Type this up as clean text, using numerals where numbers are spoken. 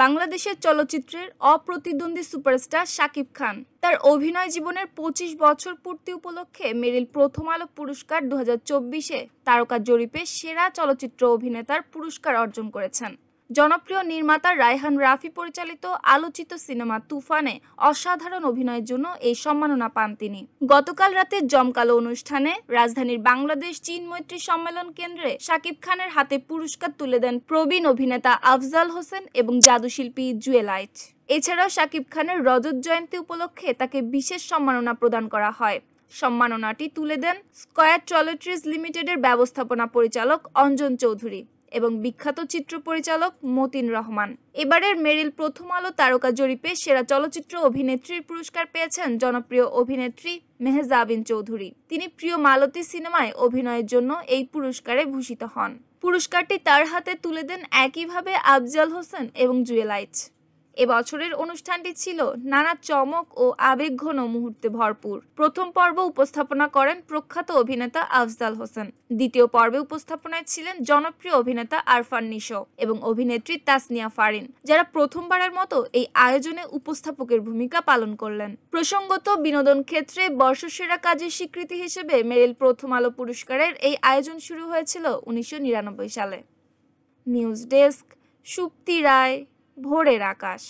বাংলাদেশের চলচ্চিত্রের অপ্রতিদ্বন্দ্বী সুপারস্টার শাকিব খান তার অভিনয় জীবনের ২৫ বছর পূর্তি উপলক্ষে মেরিল প্রথম আলো পুরস্কার ২০২৪-এ তারকা জরিপে সেরা চলচ্চিত্র অভিনেতার পুরস্কার অর্জন করেছেন। জনপ্রিয় নির্মাতা রায়হান রাফি পরিচালিত আলোচিত সিনেমা তুফানে অসাধারণ অভিনয়ের জন্য এই সম্মাননা পান তিনি। গতকাল রাতে জমকালো অনুষ্ঠানে রাজধানীর বাংলাদেশ চীন মৈত্রী সম্মেলন কেন্দ্রে শাকিব খানের হাতে পুরস্কার তুলে দেন প্রবীণ অভিনেতা আফজাল হোসেন এবং জাদুশিল্পী জুয়েলাইট। এছাড়াও শাকিব খানের রজত জয়ন্তী উপলক্ষে তাকে বিশেষ সম্মাননা প্রদান করা হয়। সম্মাননাটি তুলে দেন স্কয়ার টয়লেট্রিজ লিমিটেডের ব্যবস্থাপনা পরিচালক অঞ্জন চৌধুরী এবং বিখ্যাত চিত্র পরিচালক মতিন রহমান। এবারের মেরিল প্রথম আলো তারকা জরিপে সেরা চলচ্চিত্র অভিনেত্রীর পুরস্কার পেয়েছেন জনপ্রিয় অভিনেত্রী মেহজাবিন চৌধুরী। তিনি প্রিয় মালতী সিনেমায় অভিনয়ের জন্য এই পুরস্কারে ভূষিত হন। পুরস্কারটি তার হাতে তুলে দেন একইভাবে আফজাল হোসেন এবং জুয়েলাইট। এবছরের অনুষ্ঠানটি ছিল নানা চমক ও আবেগঘন মুহূর্তে ভরপুর। প্রথম পর্ব উপস্থাপনা করেন প্রখ্যাত অভিনেতা আফজাল হোসেন। দ্বিতীয় পর্বে উপস্থাপনায় ছিলেন জনপ্রিয় অভিনেতা আরফান নিশো এবং অভিনেত্রী তাসনিয়া ফারিন, যারা প্রথমবারের মতো এই আয়োজনে উপস্থাপকের ভূমিকা পালন করলেন। প্রসঙ্গত, বিনোদন ক্ষেত্রে বর্ষসেরা কাজের স্বীকৃতি হিসেবে মেরিল প্রথম আলো পুরস্কারের এই আয়োজন শুরু হয়েছিল ১৯৯৯ সালে। নিউজ ডেস্ক, সুপ্তি রায়, ভোরের আকাশ।